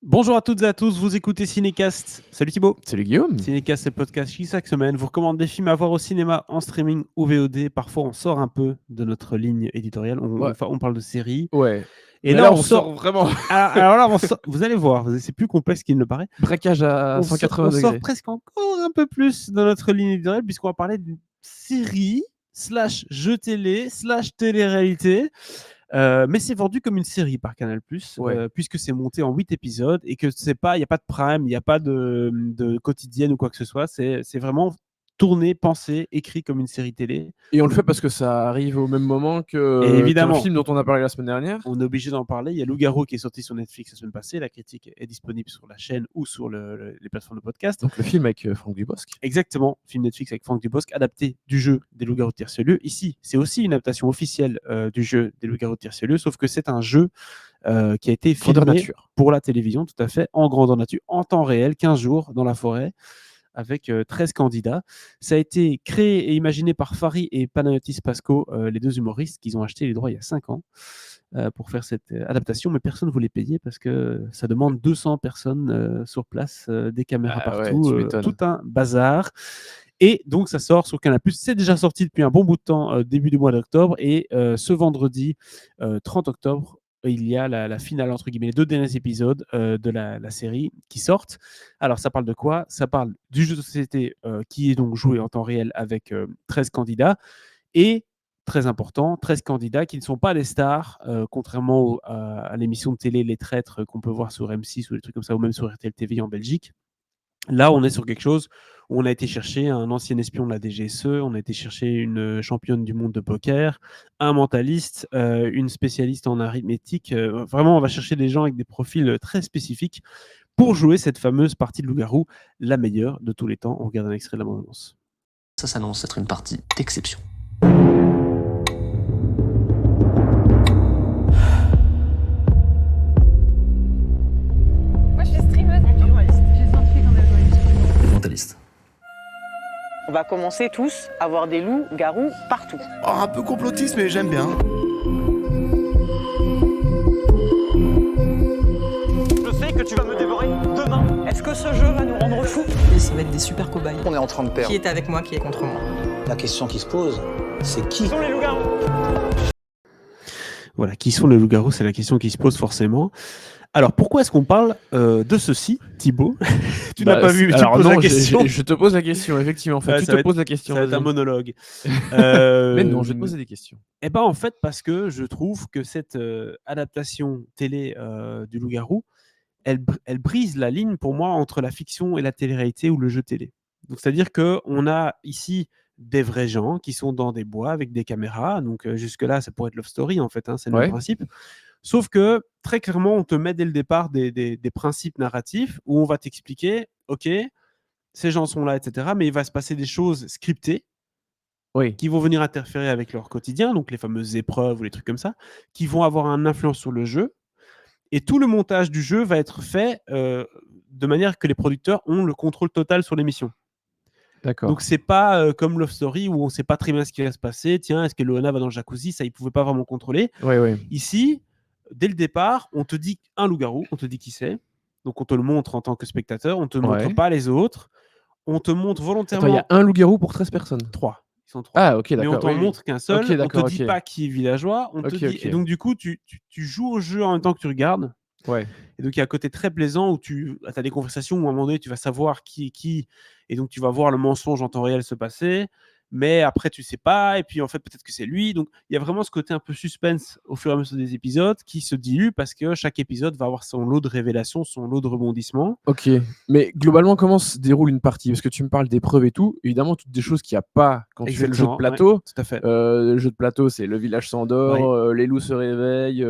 Bonjour à toutes et à tous, vous écoutez Cinécast. Salut Thibaut. Salut Guillaume. Cinécast, c'est le podcast qui chaque semaine vous recommande des films à voir au cinéma, en streaming ou VOD. Parfois, on sort un peu de notre ligne éditoriale. Ouais. On parle de séries. Ouais. Et Mais là, on sort vraiment Alors là, vous allez voir, c'est plus complexe qu'il ne le paraît. braquage à On 180 sort degrés. presque encore un peu plus de notre ligne éditoriale puisqu'on va parler d'une série slash jeu télé slash télé-réalité. Mais c'est vendu comme une série par Canal+, Ouais. puisque c'est monté en 8 épisodes et que il n'y a pas de prime, il n'y a pas de quotidienne ou quoi que ce soit. C'est vraiment tourné, pensé, écrit comme une série télé. Et on le fait parce que ça arrive au même moment Et qu'un évidemment, film dont on a parlé la semaine dernière. on est obligé d'en parler. Il y a Loup-garou qui est sorti sur Netflix la semaine passée. La critique est disponible sur la chaîne ou sur les plateformes de podcast. Donc le film avec Franck Dubosc. Exactement, film Netflix avec Franck Dubosc, adapté du jeu des Loups-garous de Tire-sur-Lieu. Ici, c'est aussi une adaptation officielle du jeu des Loups-garous de Tire-sur-Lieu, sauf que c'est un jeu qui a été Grandeur filmé nature. pour la télévision, tout à fait, en grandeur nature, en temps réel, 15 jours dans la forêt, avec 13 candidats. Ça a été créé et imaginé par Fari et Panayotis Pasco, les deux humoristes, qui ont acheté les droits il y a 5 ans pour faire cette adaptation, mais personne ne voulait payer parce que ça demande 200 personnes sur place, des caméras Ah ouais, partout, tu m'étonnes. tout un bazar. Et donc, ça sort sur Canal+. C'est déjà sorti depuis un bon bout de temps, début du mois d'octobre. Et ce vendredi 30 octobre, il y a la finale, entre guillemets, les 2 derniers épisodes de la série qui sortent. Alors, ça parle de quoi? Ça parle du jeu de société qui est donc joué en temps réel avec 13 candidats. Et, très important, 13 candidats qui ne sont pas des stars, contrairement à l'émission de télé Les Traîtres qu'on peut voir sur M6 ou des trucs comme ça, ou même sur RTL TV en Belgique. Là, on est sur quelque chose où on a été chercher un ancien espion de la DGSE, on a été chercher une championne du monde de poker, un mentaliste, une spécialiste en arithmétique. Vraiment, on va chercher des gens avec des profils très spécifiques pour jouer cette fameuse partie de loup-garou, la meilleure de tous les temps. On regarde un extrait de la bande-annonce. Ça s'annonce être une partie d'exception. Moi, je suis streameuse et journaliste. J'ai senti qu'on avait journaliste. Et mentaliste. On va commencer tous à voir des loups-garous partout. Oh, un peu complotiste, mais j'aime bien. Je sais que tu vas me dévorer demain. Est-ce que ce jeu va nous rendre fous? Et ça va être des super cobayes. On est en train de perdre. Qui est avec moi, qui est contre moi? La question qui se pose, c'est qui Qui sont les loups-garous? Voilà, qui sont les loups-garous? C'est la question qui se pose forcément. Alors, pourquoi est-ce qu'on parle de ceci, Thibaut? Tu n'as pas vu, tu alors poses non, la question. je te pose la question, effectivement. Enfin, Ouais, tu ça te va poses la question. Ça va être un vas-y. monologue. Mais non, je vais te poser des questions. Eh ben, en fait, parce que je trouve que cette adaptation télé du Loup-garou, elle brise la ligne pour moi entre la fiction et la télé-réalité ou le jeu télé. Donc, c'est-à-dire qu'on a ici des vrais gens qui sont dans des bois avec des caméras. Donc, jusque-là, ça pourrait être Love Story, en fait, hein, c'est le même principe. Sauf que, très clairement, on te met dès le départ des principes narratifs où on va t'expliquer, OK, ces gens sont là, etc. Mais il va se passer des choses scriptées Oui. qui vont venir interférer avec leur quotidien, donc les fameuses épreuves ou les trucs comme ça, qui vont avoir une influence sur le jeu. Et tout le montage du jeu va être fait de manière que les producteurs ont le contrôle total sur l'émission. D'accord. Donc c'est pas comme Love Story où on sait pas très bien ce qui va se passer. Tiens, est-ce que Loana va dans le jacuzzi? Ça, ils pouvaient pas vraiment contrôler. Oui. Ici, dès le départ, on te dit un loup-garou, on te dit qui c'est. Donc on te le montre en tant que spectateur, on te montre pas les autres. On te montre volontairement. Attends, il y a un loup-garou pour 13 personnes. 3. Ils sont 3. Ah, ok, Mais d'accord. on t'en montre qu'un seul. Ok, on te dit ok. pas qui est villageois. On te dit... Ok. Et donc, du coup, tu joues au jeu en même temps que tu regardes. Ouais. Et donc, il y a un côté très plaisant où tu as des conversations où à un moment donné, tu vas savoir qui est qui. Et donc, tu vas voir le mensonge en temps réel se passer. Mais après, tu sais pas. Et puis, en fait, peut-être que c'est lui. Donc, il y a vraiment ce côté un peu suspense au fur et à mesure des épisodes qui se dilue parce que chaque épisode va avoir son lot de révélations, son lot de rebondissements. Ok. Mais globalement, comment se déroule une partie? Parce que tu me parles d'épreuves et tout. Évidemment, toutes des choses qu'il n'y a pas quand tu fais le jeu de plateau. Ouais, tout à fait. Le jeu de plateau, c'est le village s'endort, les loups se réveillent,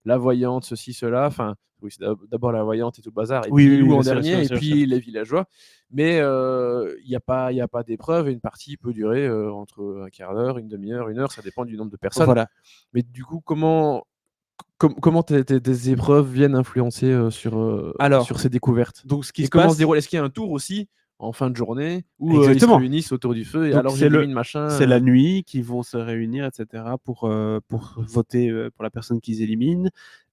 la voyante, ceci, cela. Enfin, oui, c'est d'abord la voyante et tout le bazar. Et puis les loups en dernier, et puis les villageois. Mais il n'y a pas d'épreuve et une partie peut durer entre un quart d'heure, une demi-heure, une heure, ça dépend du nombre de personnes. Voilà. Mais du coup, comment tes épreuves viennent influencer sur ces découvertes? Donc, ce qui se comment passe, se déroule? Est-ce qu'il y a un tour aussi en fin de journée où ils se Exactement. réunissent autour du feu et Donc, alors c'est j'élimine machin. c'est la nuit qu'ils vont se réunir, etc., pour voter pour la personne qu'ils éliminent.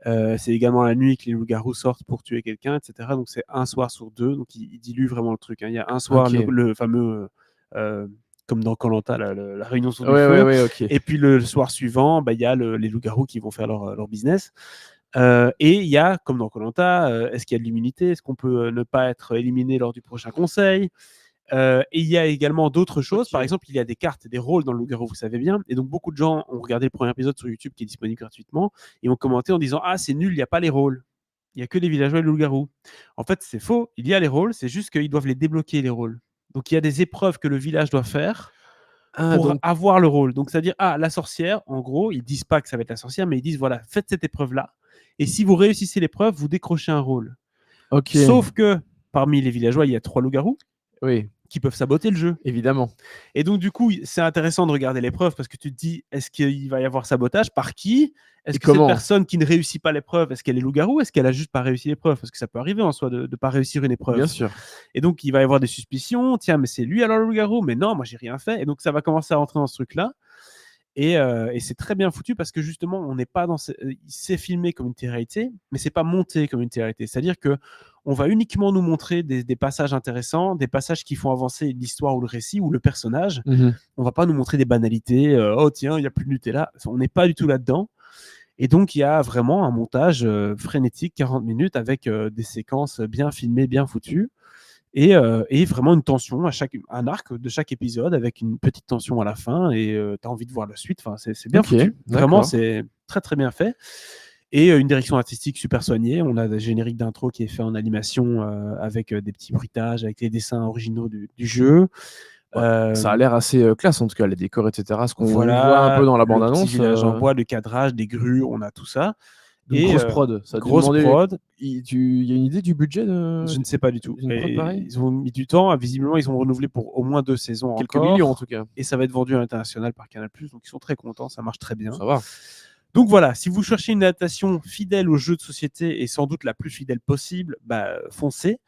C'est également la nuit que les loups-garous sortent pour tuer quelqu'un, etc. Donc, c'est un soir sur 2. Donc, il dilue vraiment le truc, hein. Il y a un soir, Ok. le fameux, comme dans Koh-Lanta, la réunion sur du Ouais, feu. ouais, ok. Et puis, le soir suivant, il y a les loups-garous qui vont faire leur business. Et il y a, comme dans Koh-Lanta, est-ce qu'il y a de l'immunité? Est-ce qu'on peut ne pas être éliminé lors du prochain conseil? Et il y a également d'autres choses. Ok. Par exemple, il y a des cartes, des rôles dans le Loup-garou, vous savez bien. Et donc, beaucoup de gens ont regardé le premier épisode sur YouTube qui est disponible gratuitement et ont commenté en disant: Ah, c'est nul, il n'y a pas les rôles. Il n'y a que les villageois et le loup-garou. En fait, c'est faux. Il y a les rôles, c'est juste qu'ils doivent les débloquer, les rôles. Donc, il y a des épreuves que le village doit faire Ah, pour donc, avoir le rôle. Donc, c'est-à-dire, la sorcière, en gros, ils disent pas que ça va être la sorcière, mais ils disent, voilà, faites cette épreuve-là. Et si vous réussissez l'épreuve, vous décrochez un rôle. ok. Sauf que parmi les villageois, il y a 3 loups-garous Oui, qui peuvent saboter le jeu. évidemment. Et donc, du coup, c'est intéressant de regarder l'épreuve parce que tu te dis, est-ce qu'il va y avoir sabotage? Par qui? Est-ce Et que cette comment? personne qui ne réussit pas l'épreuve, est-ce qu'elle est loup-garou? Est-ce qu'elle a juste pas réussi l'épreuve? Parce que ça peut arriver en soi de ne pas réussir une épreuve. Bien sûr. Et donc, il va y avoir des suspicions. Tiens, mais c'est lui alors le loup-garou? Mais non, moi, j'ai rien fait. Et donc, ça va commencer à rentrer dans ce truc-là. Et c'est très bien foutu parce que justement, on n'est pas dans. C'est filmé comme une télé-réalité, mais c'est pas monté comme une télé-réalité. C'est-à-dire que on va uniquement nous montrer des passages intéressants, des passages qui font avancer l'histoire ou le récit ou le personnage. On va pas nous montrer des banalités. Oh tiens, il y a plus de Nutella. On n'est pas du tout là-dedans. Et donc, il y a vraiment un montage frénétique, 40 minutes, avec des séquences bien filmées, bien foutues. Et vraiment une tension, un arc de chaque épisode avec une petite tension à la fin et tu as envie de voir la suite. Enfin, c'est bien Ok, foutu. Vraiment, d'accord. c'est très très bien fait. Et une direction artistique super soignée. On a le générique d'intro qui est fait en animation avec des petits bruitages, avec les dessins originaux du jeu. Ça a l'air assez classe en tout cas, les décors, etc. Ce qu'on voit un Voilà, peu dans la le petit bande-annonce. village en bois, le cadrage, des grues, on a tout ça. Donc Et grosse prod. Ça a dû grosse demander- prod. Il y a une idée du budget Je ne sais pas du tout. d'une prod Et pareille ils ont mis du temps. Visiblement, ils ont renouvelé pour au moins 2 saisons Quelques encore. millions en tout cas. Et ça va être vendu à l'international par Canal+. Donc, ils sont très contents. Ça marche très bien. Ça va. Donc, voilà. Si vous cherchez une adaptation fidèle au jeu de société et sans doute la plus fidèle possible, foncez.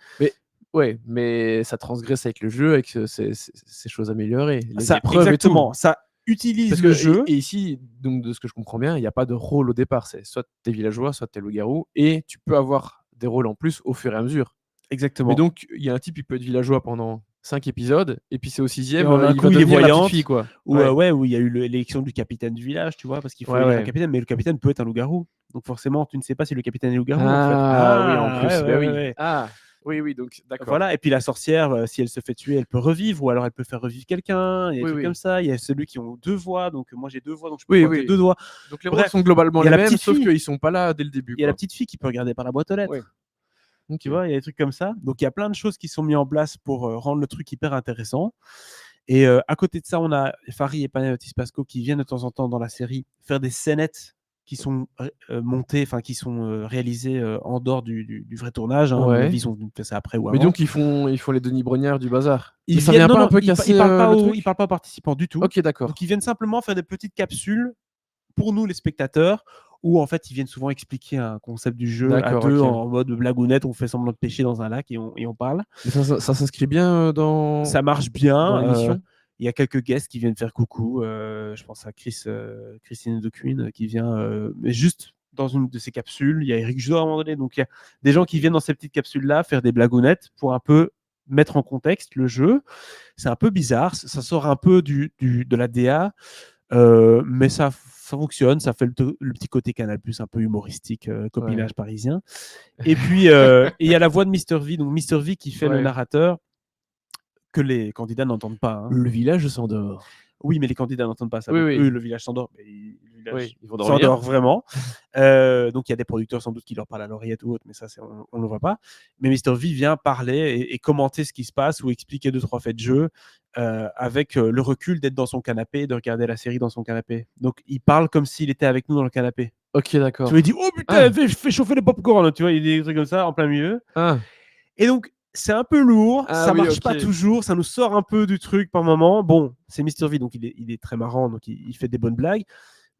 Ouais, mais ça transgresse avec le jeu, avec ces choses améliorées. Les Ça, épreuves exactement. et tout. Ça utilise Parce le que jeu. et ici, donc de ce que je comprends bien, il n'y a pas de rôle au départ. C'est soit t'es villageois, soit t'es loup-garou, et tu peux avoir des rôles en plus au fur et à mesure. Exactement. Mais donc, il y a un type, il peut être villageois pendant 5 épisodes, et puis c'est au 6e, Et en un il coup, va il est devenir la petite voyante. fille, quoi. Où Ouais. où il y a eu l'élection du capitaine du village, tu vois, parce qu'il faut Ouais, élire un ouais. capitaine, mais le capitaine peut être un loup-garou. Donc forcément, tu ne sais pas si le capitaine est loup-garou, en fait. Ah, oui, en plus, ouais, bah ouais, oui. ouais. Ah, oui, donc d'accord. Voilà, et puis la sorcière, si elle se fait tuer, elle peut revivre, ou alors elle peut faire revivre quelqu'un, il y a des Oui, trucs oui. comme ça. Il y a celui qui ont 2 voix, donc moi j'ai 2 voix, donc je peux Oui, porter oui. 2 doigts. Donc les Bref, rôles sont globalement il y a les la mêmes, petite sauf fille. qu'ils sont pas là dès le début, Il y a la quoi. petite fille qui peut regarder par la boîte aux lettres. Ouais. Ok. Tu vois, il y a des trucs comme ça. Donc il y a plein de choses qui sont mises en place pour rendre le truc hyper intéressant. Et à côté de ça, on a Fari et Panayotis Pasco qui viennent de temps en temps dans la série faire des scénettes qui sont montées, enfin qui sont réalisées en dehors du vrai tournage. Hein. À mon Ouais. avis, ils ont fait ça après ou Mais avant. donc ils font les Denis Brognard du bazar. Ils Mais ça viennent, vient pas non, un peu ils casser parlent pas le ils truc parlent pas aux participants du tout. Ok, d'accord. Donc ils viennent simplement faire des petites capsules pour nous les spectateurs, où en fait ils viennent souvent expliquer un concept du jeu à D'accord, deux ok. en mode blagounette, on fait semblant de pêcher dans un lac et on parle. Mais ça s'inscrit bien dans Ça marche bien. dans l'émission. Il y a quelques guests qui viennent faire coucou. Je pense à Christine de Queen qui vient mais juste dans une de ces capsules. Il y a Eric Judor à un moment donné. Donc il y a des gens qui viennent dans ces petites capsules-là faire des blagounettes pour un peu mettre en contexte le jeu. C'est un peu bizarre. Ça sort un peu de la DA. Mais ça fonctionne, ça fait le petit côté Canal+, un peu humoristique, copinage parisien. Et puis, il y a la voix de Mr V, donc Mr V qui fait le narrateur, que les candidats n'entendent pas. Hein. Le village s'endort. Oui, mais les candidats n'entendent pas ça. Oui, Donc, oui. eux, le village s'endort. Mais le village Ils vont dormir. s'endort vraiment. Donc, il y a des producteurs sans doute qui leur parlent à l'oreillette ou autre, mais ça, on ne le voit pas. Mais Mr V vient parler et commenter ce qui se passe ou expliquer 2-3 faits de jeu avec le recul d'être dans son canapé et de regarder la série dans son canapé. Donc, il parle comme s'il était avec nous dans le canapé. Ok, d'accord. Tu vois, il dit « Oh putain, fais chauffer les pop-corn !» Tu vois, il y a des trucs comme ça en plein milieu. Et donc, c'est un peu lourd, ça marche pas toujours, ça nous sort un peu du truc par moment. Bon, c'est Mr V, donc il est très marrant, donc il fait des bonnes blagues.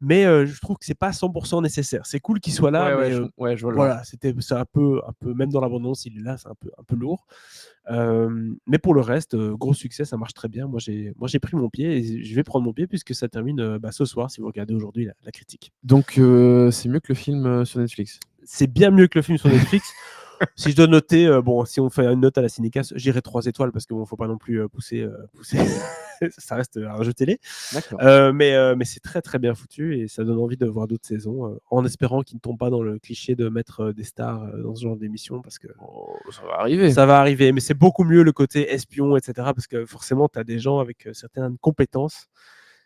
mais je trouve que c'est pas 100% nécessaire. C'est cool qu'il soit là, mais je vois le genre. voilà, c'est un peu, même dans l'abondance, il est là, c'est un peu lourd. Mais pour le reste, gros succès, ça marche très bien. Moi, j'ai pris mon pied et je vais prendre mon pied puisque ça termine ce soir, si vous regardez aujourd'hui la critique. Donc, c'est mieux que le film sur Netflix. C'est bien mieux que le film sur Netflix. Si je dois noter, si on fait une note à la Cinécast, j'irai 3 étoiles parce qu'il ne faut pas non plus pousser. Ça reste un jeu télé. D'accord. Mais c'est très très bien foutu et ça donne envie de voir d'autres saisons en espérant qu'ils ne tombent pas dans le cliché de mettre des stars dans ce genre d'émission parce que ça va arriver. Ça va arriver, mais c'est beaucoup mieux le côté espion, etc. Parce que forcément, tu as des gens avec certaines compétences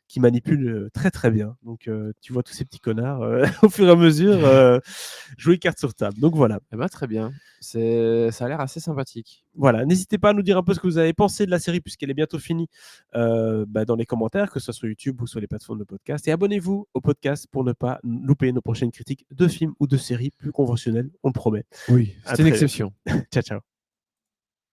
qui manipulent très très bien. Donc tu vois tous ces petits connards au fur et à mesure jouer carte sur table. Donc voilà. Eh ben, très bien. Ça a l'air assez sympathique. Voilà, n'hésitez pas à nous dire un peu ce que vous avez pensé de la série puisqu'elle est bientôt finie dans les commentaires, que ce soit sur YouTube ou sur les plateformes de podcast. Et abonnez-vous au podcast pour ne pas louper nos prochaines critiques de films ou de séries plus conventionnelles, on le promet. Oui, c'est une exception. Ciao, ciao.